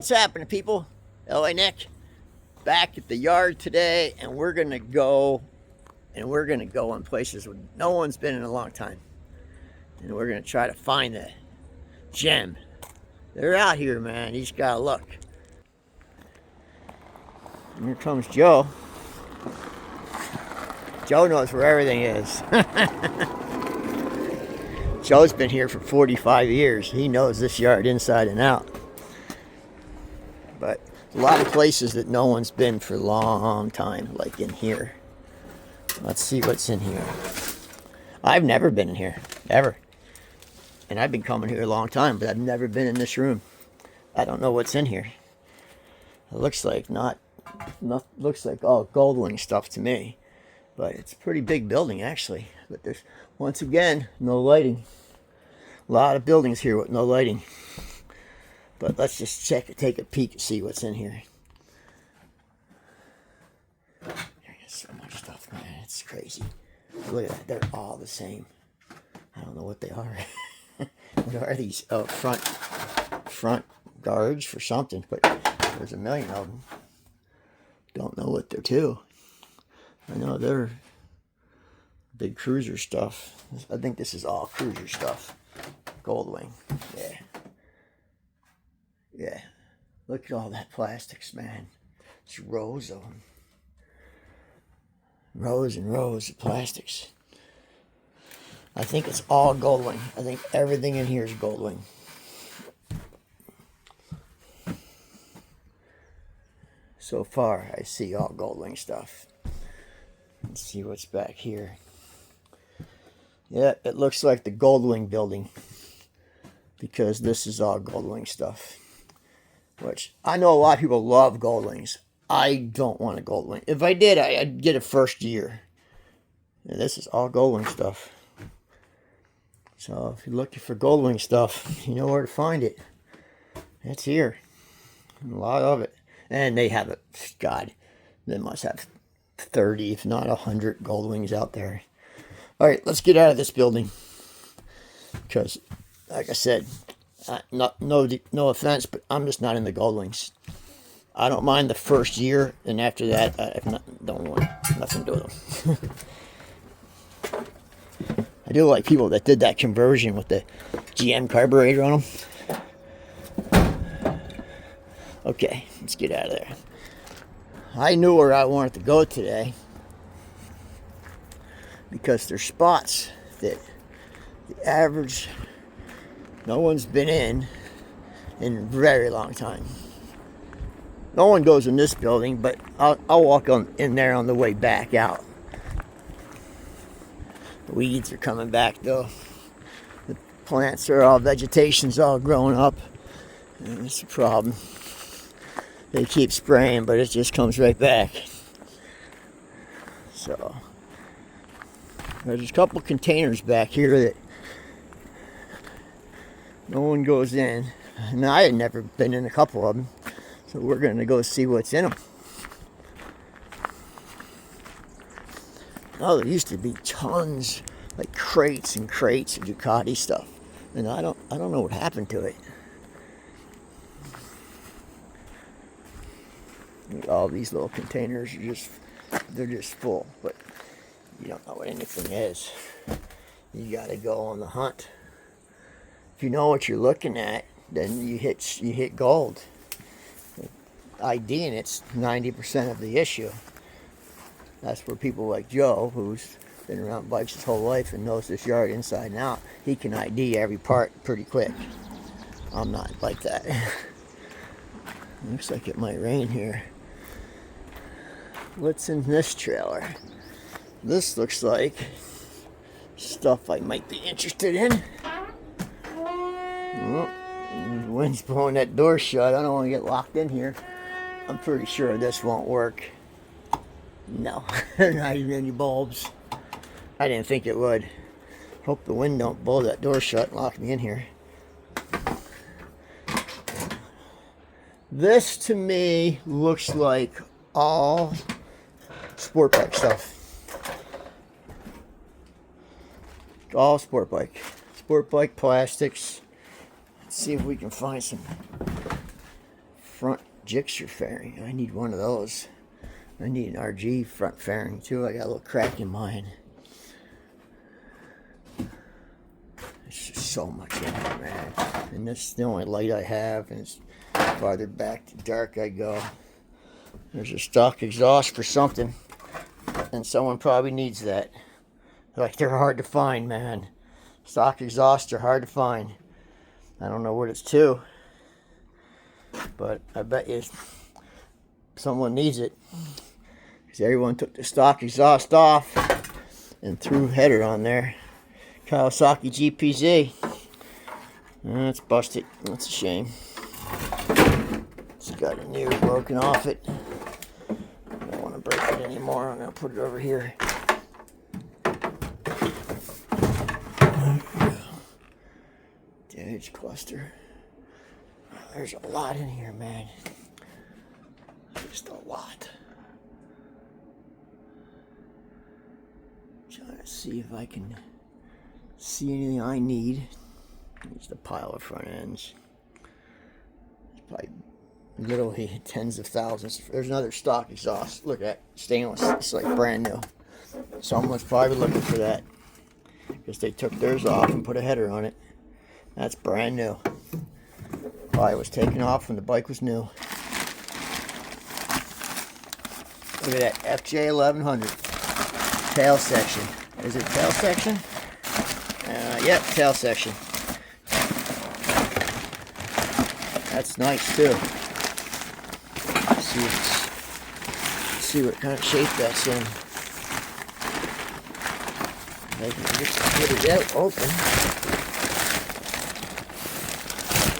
What's happening, people? LA Nick back at the yard today, and we're gonna go in places where no one's been in a long time, and we're gonna try to find the gem. They're out here, man. You just gotta look. And here comes Joe. Joe knows where everything is. Joe's been here for 45 years. He knows this yard inside and out. But a lot of places that no one's been for a long time, like in here. Let's see what's in here. I've never been in here, ever. And I've been coming here a long time, but I've never been in this room. I don't know what's in here. It looks like looks like all Goldwing stuff to me. But it's a pretty big building, actually. But there's, once again, no lighting. A lot of buildings here with no lighting. But let's just take a peek and see what's in here. There's so much stuff, man. It's crazy. Look at that. They're all the same. I don't know what they are. What are these? Oh, front guards for something. But there's a million of them. Don't know what they're to. I know they're big cruiser stuff. I think this is all cruiser stuff. Goldwing. Yeah. Yeah, look at all that plastics, man. It's rows of them. Rows and rows of plastics. I think it's all Goldwing. I think everything in here is Goldwing. So far, I see all Goldwing stuff. Let's see what's back here. Yeah, it looks like the Goldwing building, because this is all Goldwing stuff. Which, I know a lot of people love Goldwings. I don't want a Goldwing. If I did, I'd get a first year. And this is all Goldwing stuff. So, if you're looking for Goldwing stuff, you know where to find it. It's here. A lot of it. And they have it, God, they must have 30, if not 100 Goldwings out there. Alright, let's get out of this building. Because, like I said, no offense, but I'm just not in the Goldwings. I don't mind the first year, and after that, I don't want nothing to do with them. I do like people that did that conversion with the GM carburetor on them. Okay, let's get out of there. I knew where I wanted to go today, because there's spots that the average no one's been in a very long time. No one goes in this building, but I'll walk in there on the way back out. The weeds are coming back though. The plants are all, vegetation's all growing up. And it's a problem. They keep spraying, but it just comes right back. So, there's a couple containers back here that no one goes in. And I had never been in a couple of them. So we're going to go see what's in them. Oh, there used to be tons, like crates and crates of Ducati stuff. And I don't know what happened to it. All these little containers are they're just full. But you don't know what anything is. You got to go on the hunt. If you know what you're looking at, then you hit gold. IDing it's 90% of the issue. That's where people like Joe, who's been around bikes his whole life and knows this yard inside and out, he can ID every part pretty quick. I'm not like that. Looks like it might rain here. What's in this trailer? This looks like stuff I might be interested in. Oh, the wind's blowing that door shut. I don't want to get locked in here. I'm pretty sure this won't work. No, not even any bulbs. I didn't think it would. Hope the wind don't blow that door shut and lock me in here. This to me looks like all sport bike stuff. All sport bike plastics. Let's see if we can find some Gixxer fairing. I need one of those. I need an RG front fairing too. I got a little crack in mine. There's just so much in here, man. And this is the only light I have, and it's farther back to dark I go. There's a stock exhaust for something, and someone probably needs that. Like, they're hard to find, man. Stock exhausts are hard to find. I don't know what it's to, but I bet you someone needs it. Because everyone took the stock exhaust off and threw header on there. Kawasaki GPZ. It's busted. That's a shame. It's got a new broken off it. I don't want to break it anymore. I'm going to put it over here. Damage cluster. There's a lot in here, man. Just a lot. Trying to see if I can see anything I need. Just a pile of front ends. It's probably literally tens of thousands. There's another stock exhaust. Look at stainless. It's like brand new. Someone's probably looking for that because they took theirs off and put a header on it. That's brand new. Probably was taken off when the bike was new. Look at that FJ1100 tail section. Is it tail section? Yep, tail section. That's nice too. See what kind of shape that's in. I can just get it out open.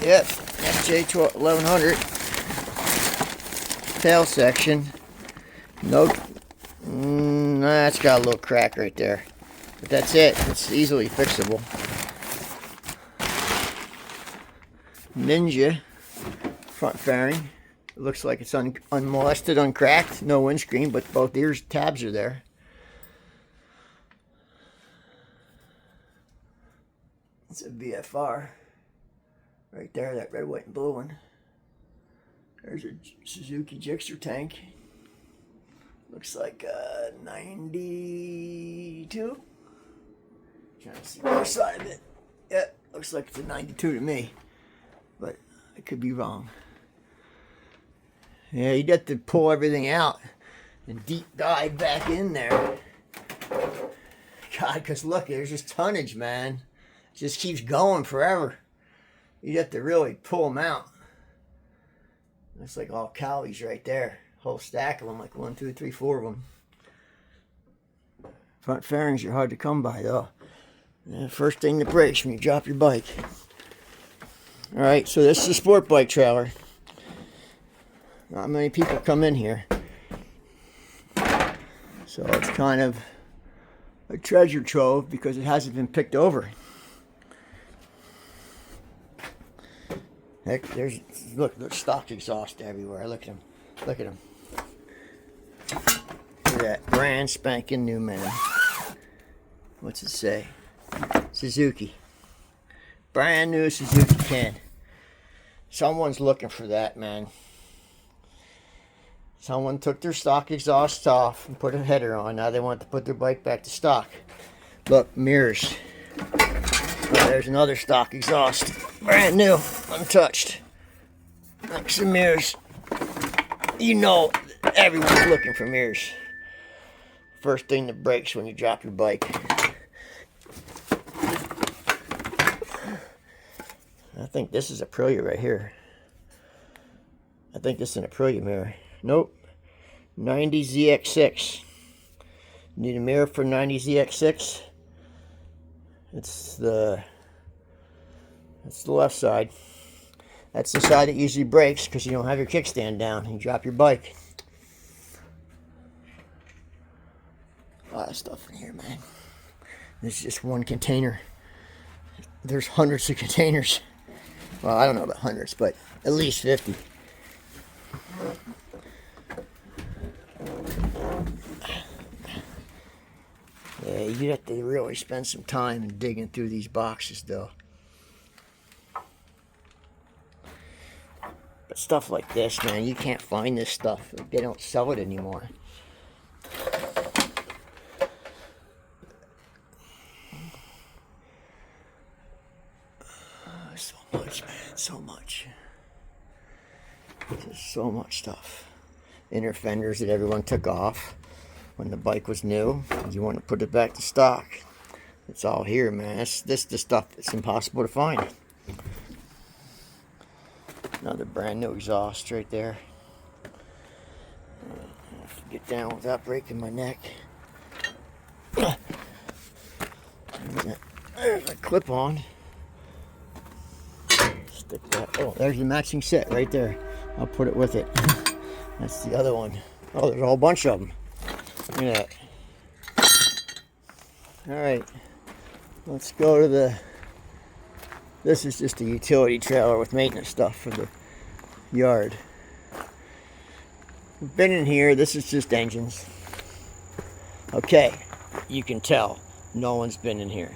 Yep, FJ1100 tail section. Nope. It's got a little crack right there. But that's it. It's easily fixable. Ninja front fairing. It looks like it's unmolested, uncracked. No windscreen, but both ears tabs are there. It's a VFR. Right there, that red, white, and blue one. There's a Suzuki Gixxer tank. Looks like 92. Trying to see the other side of it. Yep, looks like it's a 92 to me. But I could be wrong. Yeah, you'd have to pull everything out and deep dive back in there. God, because look, there's just tonnage, man. It just keeps going forever. You'd have to really pull them out. Looks like all cowies right there. Whole stack of them, like 1, 2, 3, 4 of them. Front fairings are hard to come by, though. And the first thing that breaks when you drop your bike. Alright, so this is a sport bike trailer. Not many people come in here. So it's kind of a treasure trove because it hasn't been picked over. Heck, there's stock exhaust everywhere. Look at them. Look at them. Look at that brand spanking new, man. What's it say? Suzuki. Brand new Suzuki can. Someone's looking for that, man. Someone took their stock exhaust off and put a header on. Now they want to put their bike back to stock. Look, mirrors. Oh, there's another stock exhaust. Brand new, untouched. Look, some mirrors. You know, everyone's looking for mirrors. First thing that breaks when you drop your bike. I think this is Aprilia right here. I think this is an Aprilia mirror. Nope. 90ZX6. Need a mirror for 90ZX6. That's the left side. That's the side that usually breaks because you don't have your kickstand down. You drop your bike. A lot of stuff in here, man. This is just one container. There's hundreds of containers. Well, I don't know about hundreds, but at least 50. Yeah, you have to really spend some time digging through these boxes, though. But stuff like this, man, you can't find this stuff. They don't sell it anymore. So much, man, so much. There's so much stuff. Inner fenders that everyone took off when the bike was new. You want to put it back to stock. It's all here, man. This is the stuff that's impossible to find. Another brand new exhaust right there. Get down without breaking my neck. There's a clip on. Stick that. Oh, there's the matching set right there. I'll put it with it. That's the other one. Oh, there's a whole bunch of them. Look at that. Alright. Let's go to the... This is just a utility trailer with maintenance stuff for the yard. We've been in here. This is just engines. Okay. You can tell no one's been in here.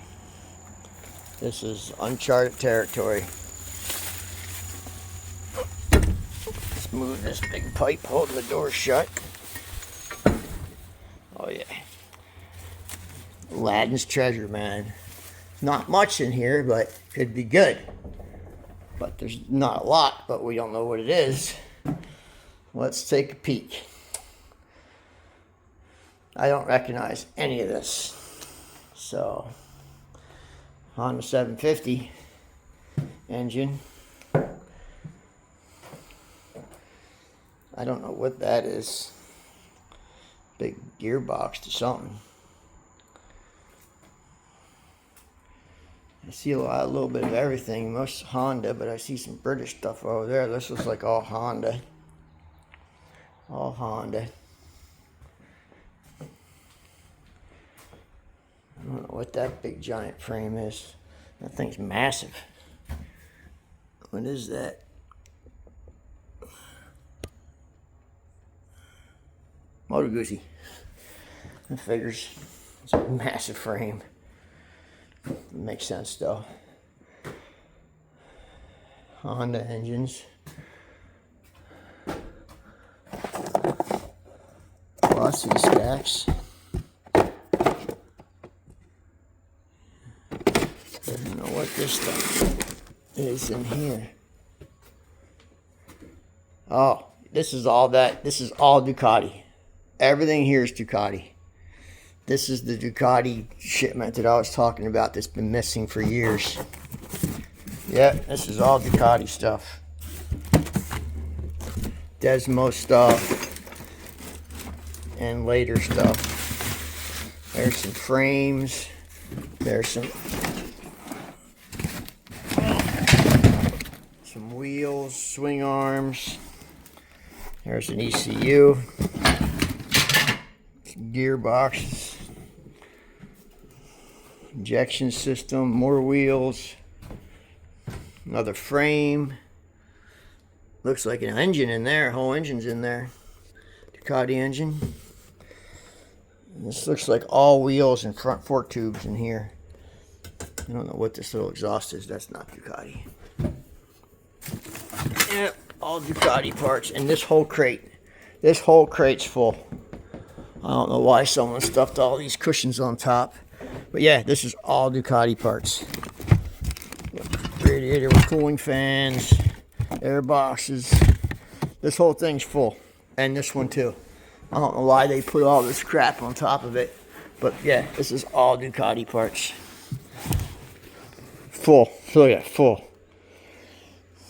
This is uncharted territory. Move this big pipe holding the door shut. Oh yeah. Aladdin's treasure, man. Not much in here, but could be good. But there's not a lot, but we don't know what it is. Let's take a peek. I don't recognize any of this. So, Honda 750 engine. I don't know what that is. Big gearbox to something. I see a little bit of everything. Most Honda, but I see some British stuff over there. This looks like all Honda. All Honda. I don't know what that big giant frame is. That thing's massive. What is that? Motor Guzzi. That figures. It's a massive frame. It makes sense though. Honda engines. Glossy stacks. I don't know what this stuff is in here. Oh, this is all that. This is all Ducati. Everything here is Ducati. This is the Ducati shipment that I was talking about that's been missing for years. Yep, this is all Ducati stuff. Desmo stuff. And later stuff. There's some frames. There's some wheels, swing arms. There's an ECU. Gearboxes, injection system, more wheels, another frame. Looks like an engine in there, whole engine's in there. Ducati engine. This looks like all wheels and front fork tubes in here. I don't know what this little exhaust is. That's not Ducati. Yep, all Ducati parts. And this whole crate's full. I don't know why someone stuffed all these cushions on top. But yeah, this is all Ducati parts. Radiator with cooling fans, air boxes. This whole thing's full. And this one too. I don't know why they put all this crap on top of it. But yeah, this is all Ducati parts. Full. So yeah, full.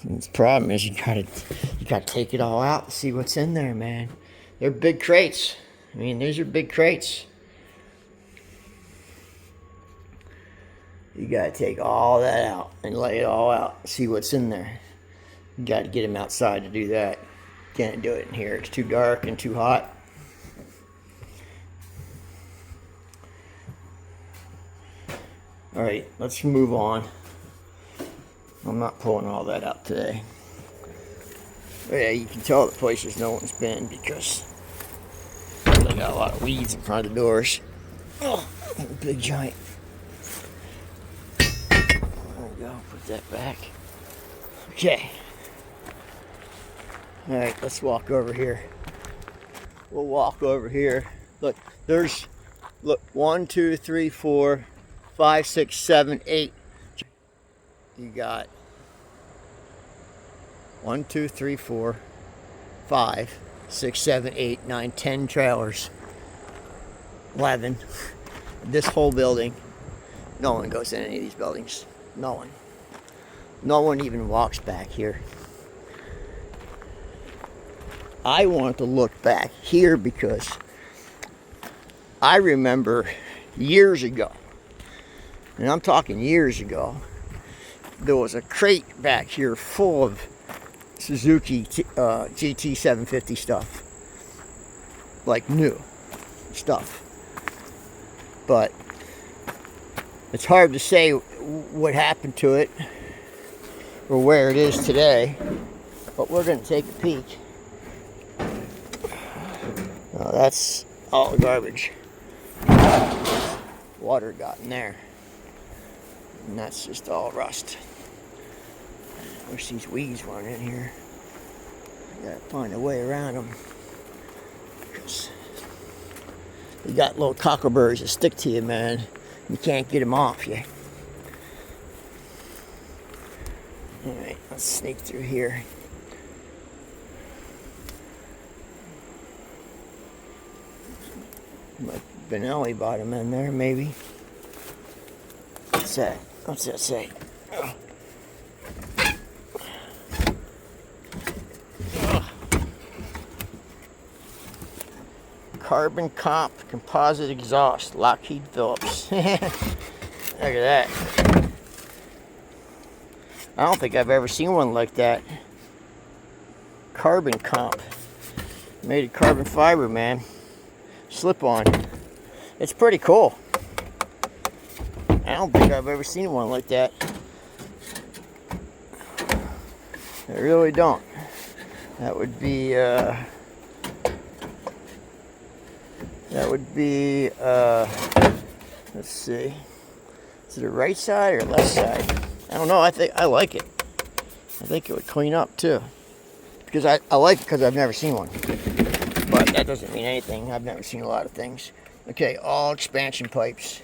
And the problem is you gotta take it all out to see what's in there, man. They're big crates. I mean, these are big crates. You gotta take all that out and lay it all out. See what's in there. You gotta get them outside to do that. Can't do it in here. It's too dark and too hot. Alright, let's move on. I'm not pulling all that out today. But yeah, you can tell the places no one's been because they got a lot of weeds in front of the doors. Oh, big giant. There we go, put that back. Okay. All right, let's walk over here. We'll walk over here. Look, there's, look, 1, 2, 3, 4, 5, 6, 7, 8. You got 1, 2, 3, 4, 5, 6, 7, 8, 9, 10 trailers. 11. This whole building. No one goes in any of these buildings. No one. No one even walks back here. I want to look back here because I remember years ago, and I'm talking years ago, there was a crate back here full of Suzuki GT 750 stuff. Like new stuff. But it's hard to say what happened to it or where it is today. But we're going to take a peek. Oh, that's all garbage. Water got in there. And that's just all rust. Wish these weeds weren't in here. I gotta find a way around them. Because you got little cockleburrs that stick to you, man. You can't get them off you. Alright, let's sneak through here. Like Benelli bottom in there, maybe. What's that? What's that say? Oh. Carbon comp composite exhaust, Lockheed Phillips. Look at that. I don't think I've ever seen one like that. Carbon comp. Made of carbon fiber, man. Slip on. It's pretty cool. I don't think I've ever seen one like that. I really don't. That would be let's see. Is it the right side or left side? I don't know. I think I like it. I think it would clean up too. Because I like it because I've never seen one. But that doesn't mean anything. I've never seen a lot of things. Okay, all expansion pipes.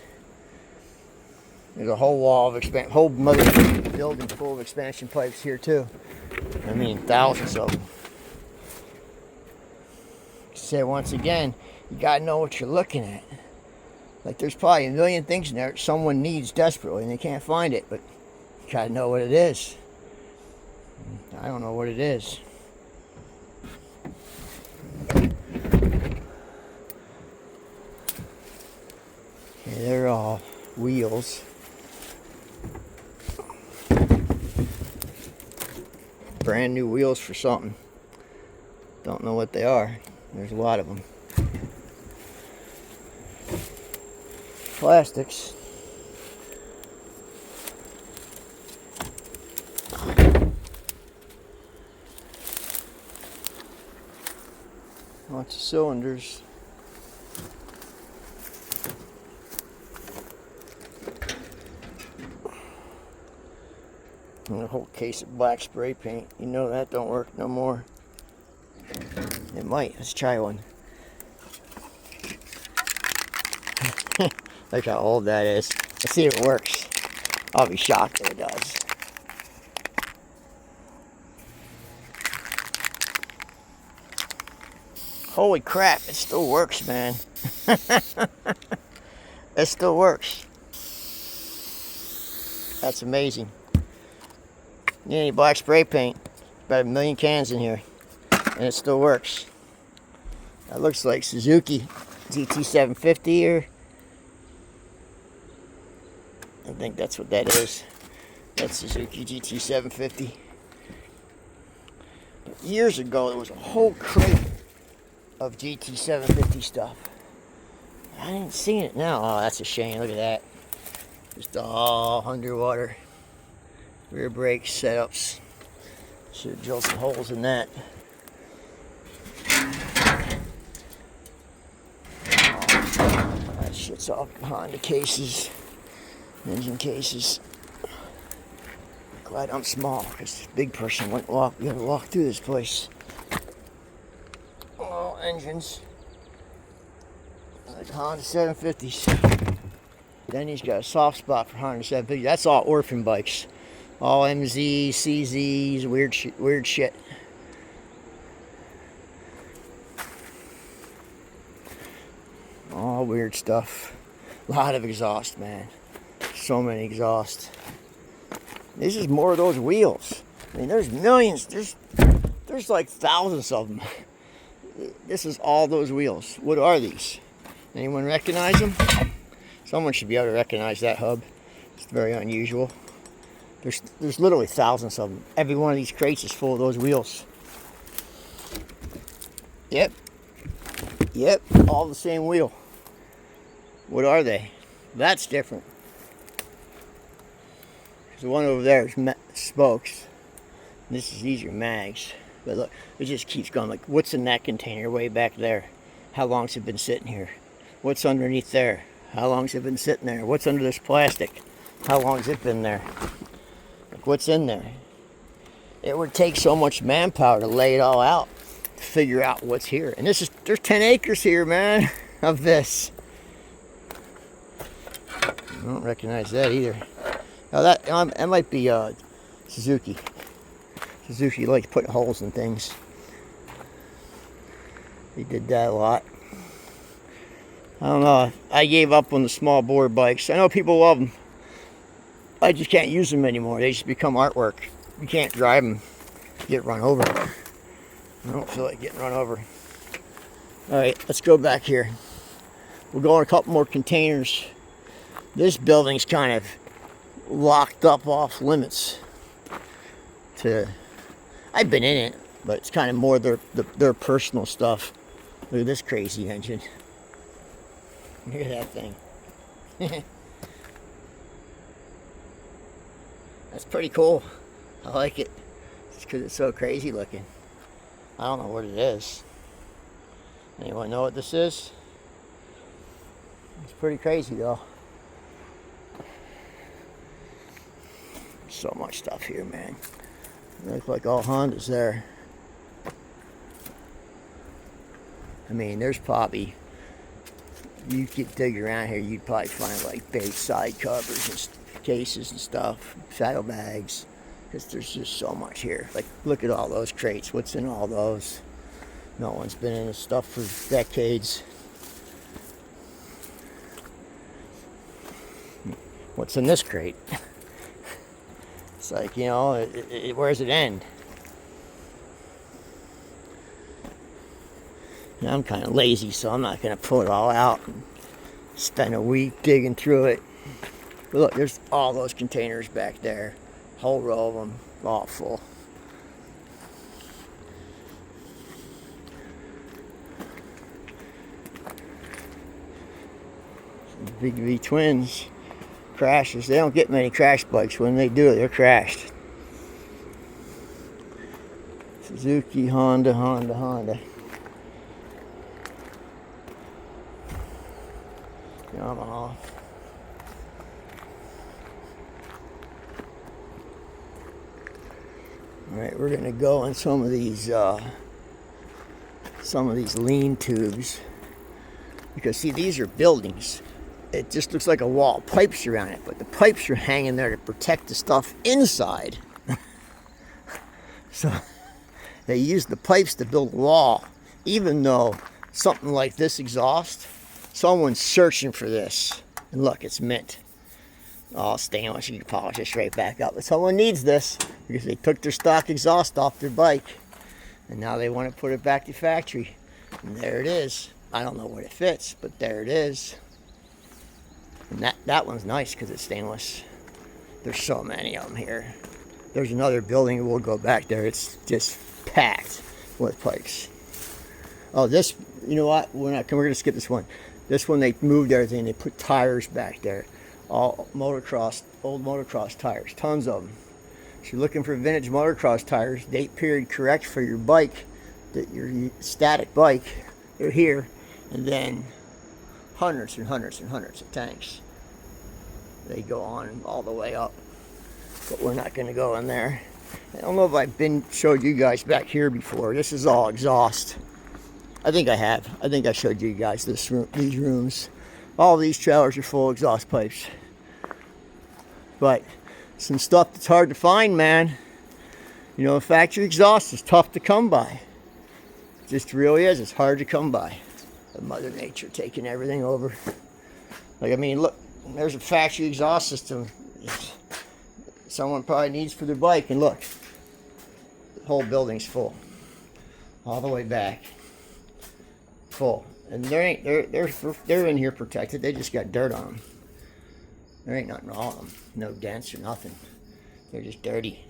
There's a whole wall of whole mother building full of expansion pipes here too. I mean, thousands of them. Say once again, you gotta know what you're looking at. Like there's probably a million things in there someone needs desperately and they can't find it, but you gotta know what it is. I don't know what it is. Okay, they're all wheels. Brand new wheels for something. Don't know what they are. There's a lot of them. Plastics. Lots of cylinders. And a whole case of black spray paint. You know that don't work no more. It might. Let's try one. Look how old that is. Let's see if it works. I'll be shocked if it does. Holy crap, it still works, man. It still works. That's amazing. You need any black spray paint. About 1 million cans in here. And it still works. That looks like Suzuki GT 750 or I think that's what that is. That's Suzuki GT 750. But years ago, there was a whole crate of GT 750 stuff. I ain't seen it now. Oh, that's a shame. Look at that. Just all underwater. Rear brake setups. Should have drilled some holes in that. That shit's all Honda cases. Engine cases. Glad I'm small, because this big person wouldn't walk. You gotta walk through this place. engines. Like Honda 750s. Then he's got a soft spot for Honda 750s. That's all orphan bikes. All MZs, CZs, weird shit. All weird stuff. A lot of exhaust, man. So many exhaust. This is more of those wheels. I mean, there's millions. There's like thousands of them. This is all those wheels. What are these? Anyone recognize them? Someone should be able to recognize that hub. It's very unusual. There's literally thousands of them. Every one of these crates is full of those wheels. Yep, all the same wheel. What are they? That's different. The one over there is spokes. These are mags. But look, it just keeps going. Like, what's in that container way back there? How long's it been sitting here? What's underneath there? How long's it been sitting there? What's under this plastic? How long's it been there? Like, what's in there? It would take so much manpower to lay it all out, to figure out what's here. And there's 10 acres here, man, of this. I don't recognize that either. Now that might be Suzuki. Suzuki likes putting holes in things. He did that a lot. I don't know. I gave up on the small bore bikes. I know people love them. I just can't use them anymore. They just become artwork. You can't drive them. You get run over. I don't feel like getting run over. Alright, let's go back here. We'll go in a couple more containers. This building's kind of locked up off limits to... I've been in it, but it's kind of more their personal stuff. Look at this crazy engine. Look at that thing. That's pretty cool. I like it. It's because it's so crazy looking. I don't know what it is. Anyone know what this is? It's pretty crazy though. So much stuff here, man. They look like all Hondas there. I mean, there's probably, you could dig around here, you'd probably find like bait side covers and cases and stuff, saddlebags, because there's just so much here. Like, look at all those crates. What's in all those? No one's been in this stuff for decades. What's in this crate? It's like, you know, where does it end? And I'm kind of lazy, so I'm not going to pull it all out and spend a week digging through it. But look, there's all those containers back there. Whole row of them, all full. Big V twins. Crashes. They don't get many crash bikes. When they do, they're crashed. Suzuki, Honda. Yamaha. Alright, we're gonna go on some of these lean tubes, because see, these are buildings. It just looks like a wall of pipes around it, but the pipes are hanging there to protect the stuff inside. So they use the pipes to build a wall, even though something like this exhaust, someone's searching for this. And look, it's mint. All stainless, you can polish this right back up. But someone needs this because they took their stock exhaust off their bike, and now they want to put it back to factory. And there it is. I don't know what it fits, but there it is. And that one's nice because it's stainless. There's so many of them here. There's another building, we'll go back there. It's just packed with pipes. Oh, this, you know what? We're gonna skip this one. This one, they moved everything. They put tires back there. All motocross, old motocross tires, tons of them. If you're looking for vintage motocross tires, date period correct for your bike, your static bike, they're here. And then hundreds and hundreds and hundreds of tanks. They go on all the way up, but we're not going to go in there. I don't know if I've showed you guys back here before. This is all exhaust. I think I have. I think I showed you guys this room, these rooms. All these trailers are full of exhaust pipes. But some stuff that's hard to find, man. You know, factory exhaust is tough to come by. It just really is. It's hard to come by. Mother Nature taking everything over. Like, I mean, look, there's a factory exhaust system someone probably needs for their bike, and look, the whole building's full, all the way back, full. And they're in here protected. They just got dirt on them. There ain't nothing wrong with them. No dents or nothing. They're just dirty.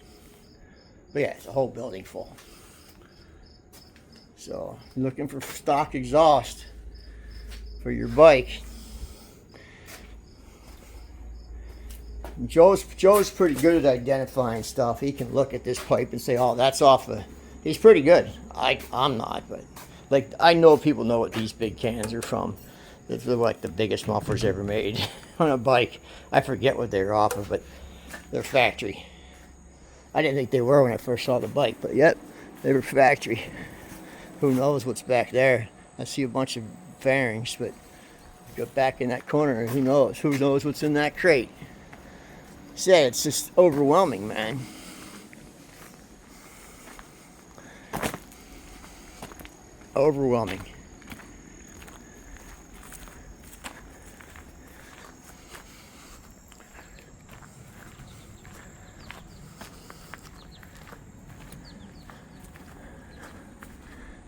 But yeah, it's a whole building full. So, looking for stock exhaust for your bike. Joe's pretty good at identifying stuff. He can look at this pipe and say, "Oh, that's off a." He's pretty good. I'm not, but like I know people know what these big cans are from. They're like the biggest mufflers ever made on a bike. I forget what they're off of, but they're factory. I didn't think they were when I first saw the bike, but yep, they were factory. Who knows what's back there? I see a bunch of fairings, but go back in that corner, who knows? Who knows what's in that crate? Say, it's just overwhelming, man. Overwhelming.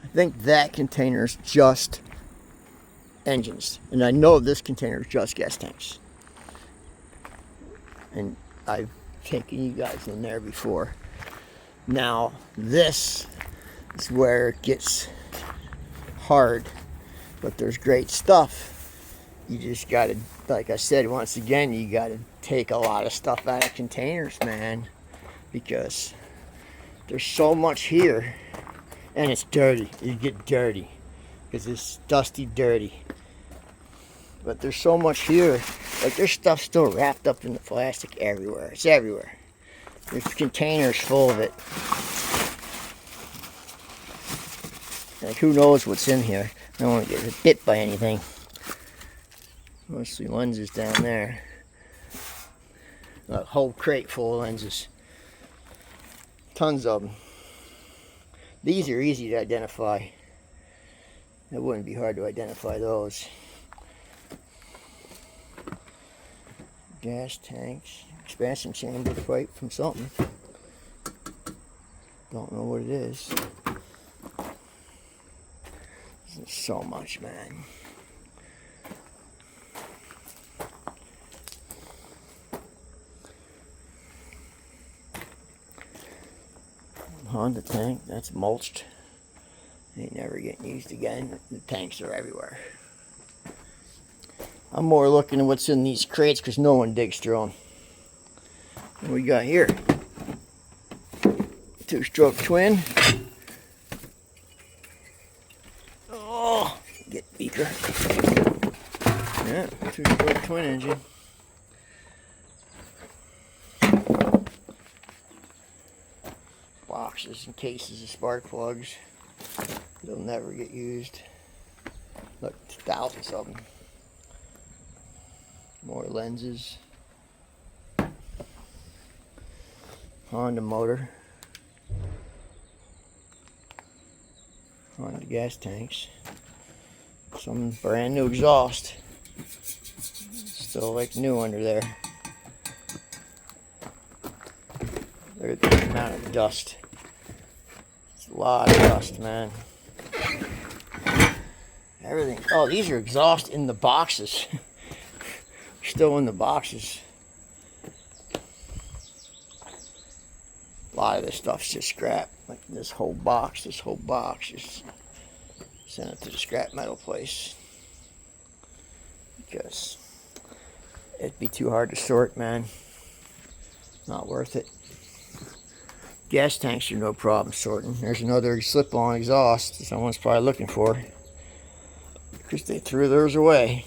I think that container is just engines, and I know this container is just gas tanks. And I've taken you guys in there before. Now this is where it gets hard, but there's great stuff. You just gotta, like I said, once again, you gotta take a lot of stuff out of containers, man, because there's so much here, and it's dirty. You get dirty because it's dusty, dirty. But there's so much here. Like, there's stuff still wrapped up in the plastic everywhere. It's everywhere. There's containers full of it. Like, who knows what's in here? I don't want to get bit by anything. Mostly lenses down there. A whole crate full of lenses. Tons of them. These are easy to identify. It wouldn't be hard to identify those. Gas tanks, expansion chamber pipe from something. Don't know what it is. There's so much, man. Honda tank, that's mulched. Ain't never getting used again. The tanks are everywhere. I'm more looking at what's in these crates because no one digs through them. What we got here? Two-stroke twin. Oh, get beaker. Yeah, two-stroke twin engine. Boxes and cases of spark plugs. They'll never get used. Look, thousands of them. More lenses. Honda motor. Honda gas tanks. Some brand new exhaust. Still like new under there. There's the amount of dust. It's a lot of dust, man. Everything. Oh, these are exhaust in the boxes. Still in the boxes. A lot of this stuff's just scrap. Like this whole box, just send it to the scrap metal place. Because it'd be too hard to sort, man. Not worth it. Gas tanks are no problem sorting. There's another slip-on exhaust someone's probably looking for. Because they threw theirs away.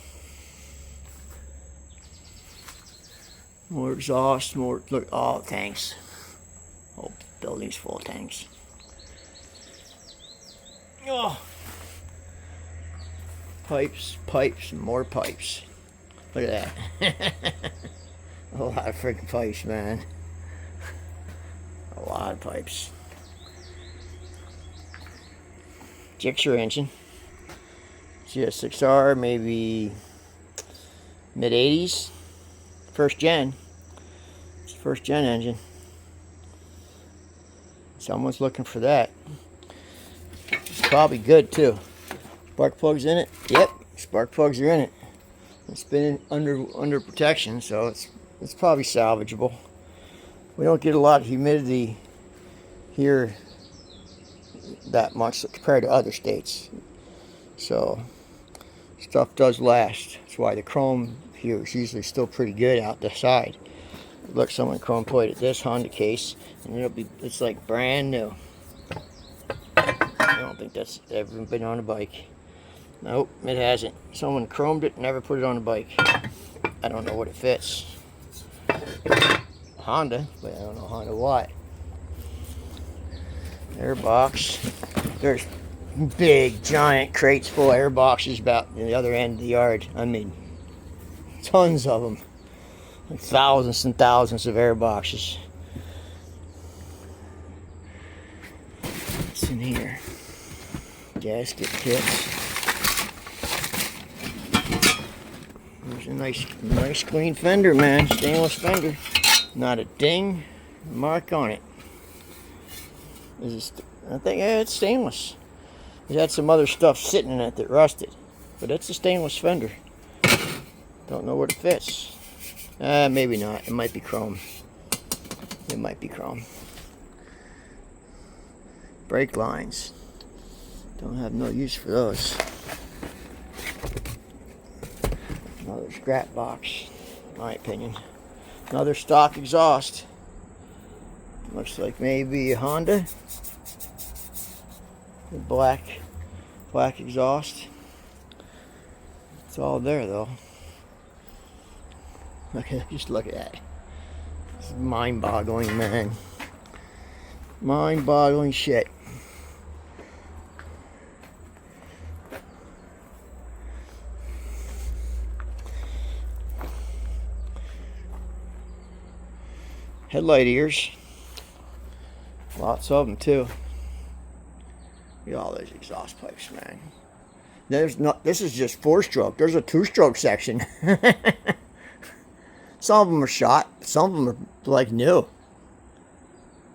More exhaust, more, look, all tanks. Whole building's full of tanks. Oh, Pipes, pipes, and more pipes. Look at that. A lot of freaking pipes, man. A lot of pipes. Gixxer engine. GS6R, maybe mid 80s. First gen. It's a first gen engine. Someone's looking for that. It's probably good too. Spark plugs in it? Yep, spark plugs are in it. It's been under protection, so it's probably salvageable. We don't get a lot of humidity here that much compared to other states. So stuff does last. That's why the chrome here is usually still pretty good out the side. Look, someone chrome plated this Honda case, and it's like brand new. I don't think that's ever been on a bike. Nope, it hasn't. Someone chromed it and never put it on a bike. I don't know what it fits. Honda, but I don't know Honda what. Airbox. There's big, giant crates full of airboxes about the other end of the yard. I mean, tons of them. Like thousands and thousands of airboxes. What's in here? Gasket kits. There's a nice clean fender, man. Stainless fender. Not a ding mark on it. I think, yeah, it's stainless. It had some other stuff sitting in it that rusted. But it's a stainless fender. Don't know where it fits. Maybe not. It might be chrome. It might be chrome. Brake lines. Don't have no use for those. Another scrap box, in my opinion. Another stock exhaust. Looks like maybe a Honda. The black exhaust. It's all there though. Just look at that. It's mind-boggling, man. Mind-boggling shit. Headlight ears. Lots of them too. Look at all those exhaust pipes, man. This is just 4-stroke. There's a 2-stroke section. Some of them are shot. Some of them are like new.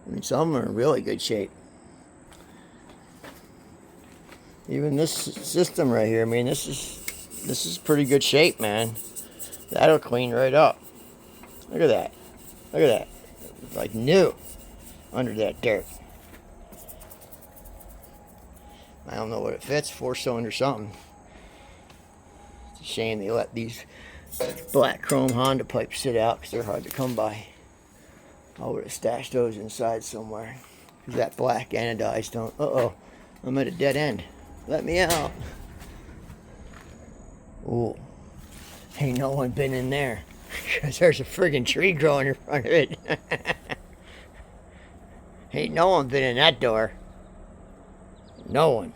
I mean, some of them are in really good shape. Even this system right here, I mean, this is pretty good shape, man. That'll clean right up. Look at that. Look at that. Like new under that dirt. I don't know what it fits, 4-cylinder something. It's a shame they let these black chrome Honda pipes sit out because they're hard to come by. I would have stashed those inside somewhere. Because that black anodized don't. Uh-oh, I'm at a dead end. Let me out. Ooh, ain't no one been in there. Because there's a friggin' tree growing in front of it. Ain't no one been in that door. No one.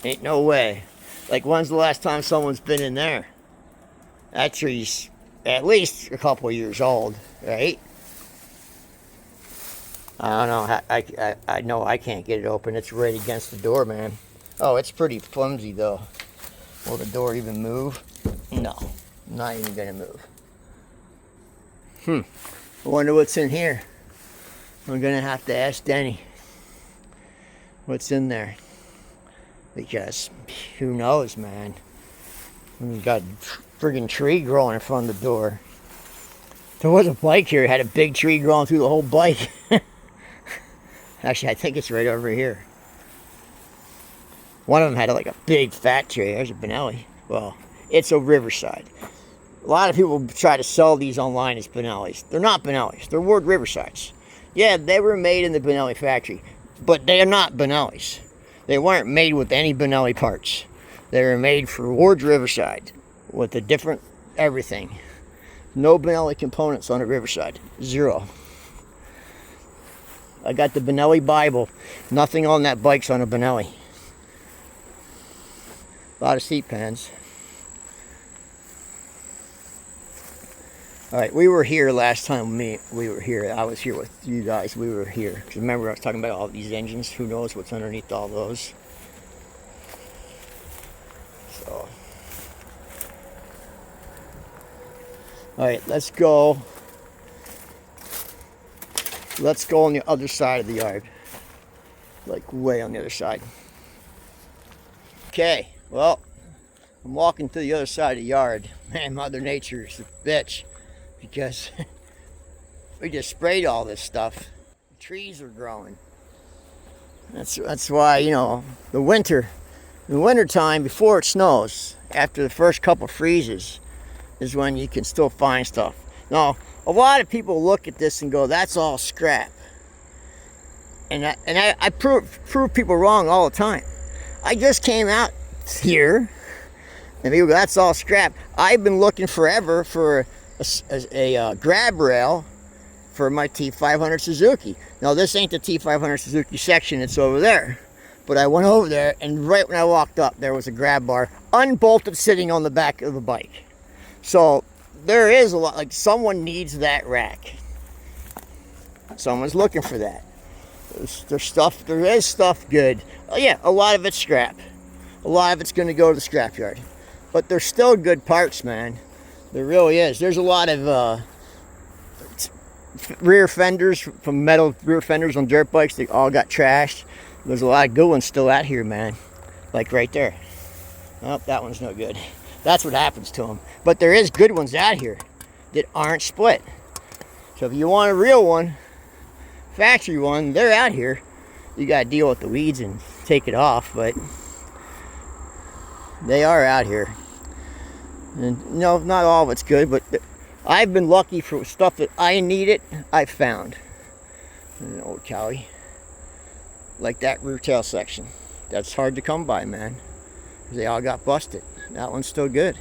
Ain't no way. Like, when's the last time someone's been in there? That tree's at least a couple years old, right? I don't know. I know I can't get it open. It's right against the door, man. Oh, it's pretty flimsy, though. Will the door even move? No. Not even gonna move. I wonder what's in here. I'm gonna have to ask Denny what's in there. Because who knows, man. We've got a friggin' tree growing in front of the door. There was a bike here. It had a big tree growing through the whole bike. Actually, I think it's right over here. One of them had like a big fat tree. There's a Benelli. Well, it's a Riverside. A lot of people try to sell these online as Benellis. They're not Benellis. They're Ward Riversides. Yeah, they were made in the Benelli factory, but they are not Benellis. They weren't made with any Benelli parts. They were made for Ward Riverside with a different everything. No Benelli components on a Riverside. Zero. I got the Benelli Bible. Nothing on that bike's on a Benelli. A lot of seat pans. All right, we were here last time we were here. I was here with you guys. We were here. 'Cause remember I was talking about all these engines. Who knows what's underneath all those. So. All right, let's go. Let's go on the other side of the yard. Like way on the other side. Okay, well, I'm walking to the other side of the yard. Man, Mother Nature's a bitch. Because we just sprayed all this stuff. The trees are growing. That's why, you know, the winter time before it snows, after the first couple freezes, is when you can still find stuff. Now, a lot of people look at this and go, that's all scrap. And I prove people wrong all the time. I just came out here and people go, that's all scrap. I've been looking forever for a grab rail for my T500 Suzuki. Now this ain't the T500 Suzuki section, it's over there. But I went over there and right when I walked up there was a grab bar unbolted sitting on the back of the bike. So there is a lot, like someone needs that rack. Someone's looking for that. There is stuff good. Oh yeah, a lot of it's scrap. A lot of it's gonna go to the scrapyard. But there's still good parts, man. There really is. There's a lot of rear fenders, from metal rear fenders on dirt bikes. They all got trashed. There's a lot of good ones still out here, man. Like right there. Oh, that one's no good. That's what happens to them. But there is good ones out here that aren't split. So if you want a real one, factory one, they're out here. You got to deal with the weeds and take it off, but they are out here. And no, not all of it's good, but I've been lucky for stuff that I needed, I've found. An old Cowie. Like that rear tail section. That's hard to come by, man. They all got busted. That one's still good.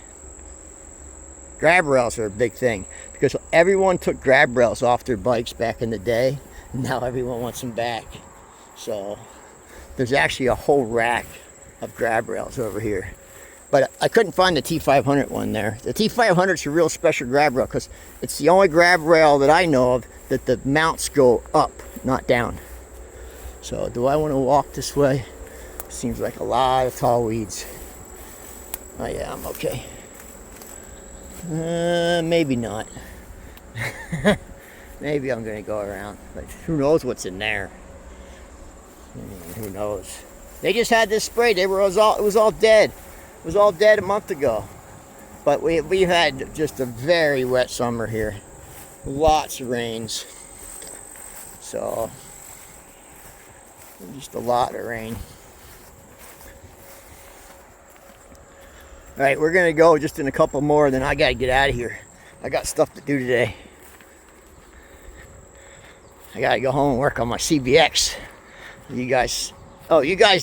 Grab rails are a big thing. Because everyone took grab rails off their bikes back in the day. And now everyone wants them back. So there's actually a whole rack of grab rails over here. But I couldn't find the T500 one there. The T500 is a real special grab rail because it's the only grab rail that I know of that the mounts go up, not down. So do I want to walk this way? Seems like a lot of tall weeds. Oh yeah, I'm okay. Maybe not. Maybe I'm gonna go around. But who knows what's in there? Who knows? They just had this spray. It was all dead. It was all dead a month ago. But we've had just a very wet summer here. Lots of rains. So just a lot of rain. All right, we're gonna go just in a couple more, then I gotta get out of here. I got stuff to do today. I gotta go home and work on my CBX. You guys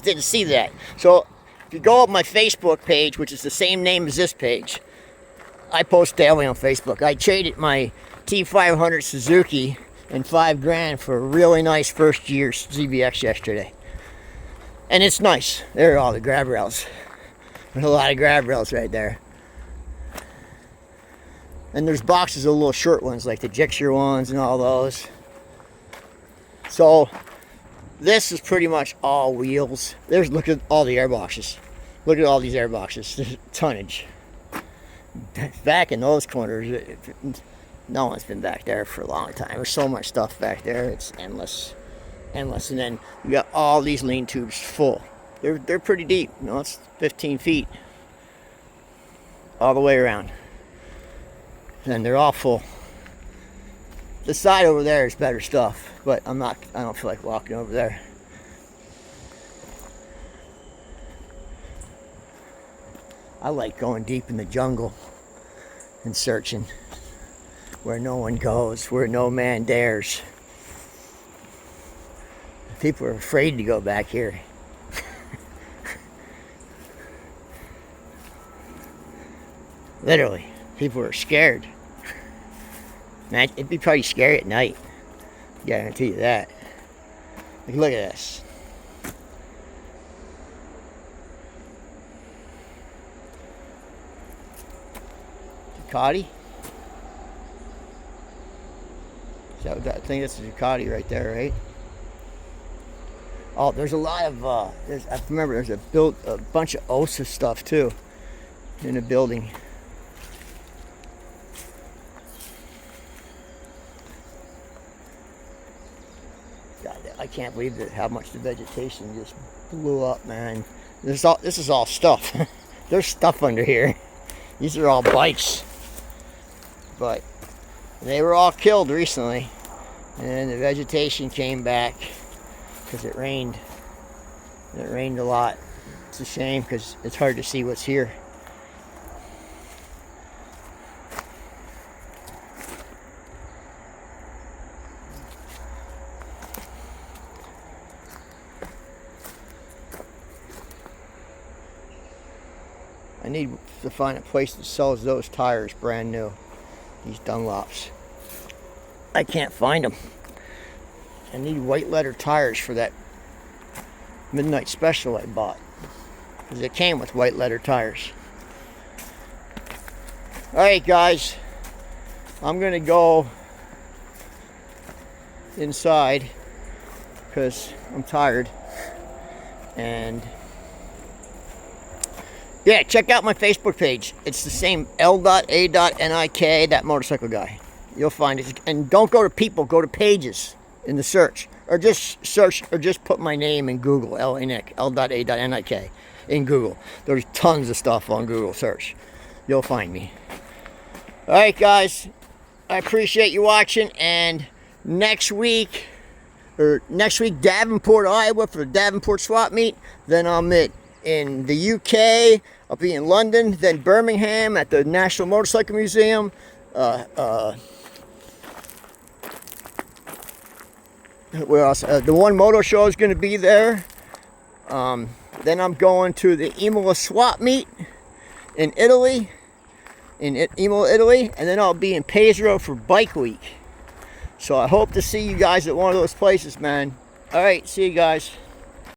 didn't see that. So if you go up my Facebook page, which is the same name as this page, I post daily on Facebook. I traded my T500 Suzuki and $5,000 for a really nice first year CBX yesterday. And it's nice. There are all the grab rails. There's a lot of grab rails right there. And there's boxes of little short ones like the Gixxer ones and all those. So this is pretty much all wheels. Look at all the airboxes. Look at all these airboxes. There's tonnage. Back in those corners, no one's been back there for a long time. There's so much stuff back there. It's endless. Endless. And then we got all these lean tubes full. They're pretty deep. You know, it's 15 feet. All the way around. And they're all full. The side over there is better stuff, but I don't feel like walking over there. I like going deep in the jungle and searching where no one goes, where no man dares. People are afraid to go back here. Literally, people are scared. Man, it'd be probably scary at night. Guarantee you that. Look at this. Ducati. I think that's a Ducati right there, right? Oh, there's a lot of, I remember there's a bunch of OSA stuff too in the building. God, I can't believe how much the vegetation just blew up, man. This is all stuff. There's stuff under here. These are all bikes. But they were all killed recently. And then the vegetation came back because it rained. It rained a lot. It's a shame because it's hard to see what's here. I need to find a place that sells those tires brand new. These Dunlops. I can't find them. I need white letter tires for that midnight special I bought. Because it came with white letter tires. Alright guys. I'm going to go inside. Because I'm tired. And yeah, check out my Facebook page. It's the same L.A.Nik, that motorcycle guy. You'll find it. And don't go to people, go to pages in the search. Or just search, or just put my name in Google, L.A.Nik, L.A.Nik in Google. There's tons of stuff on Google search. You'll find me. Alright guys, I appreciate you watching, and next week Davenport, Iowa for the Davenport swap meet. Then I'll meet in the UK. I'll be in London, then Birmingham at the National Motorcycle Museum. Where else? The One Moto Show is going to be there. Then I'm going to the Imola swap meet in Italy, Imola, Italy, and then I'll be in Pesaro for Bike Week. So I hope to see you guys at one of those places, man. All right, see you guys.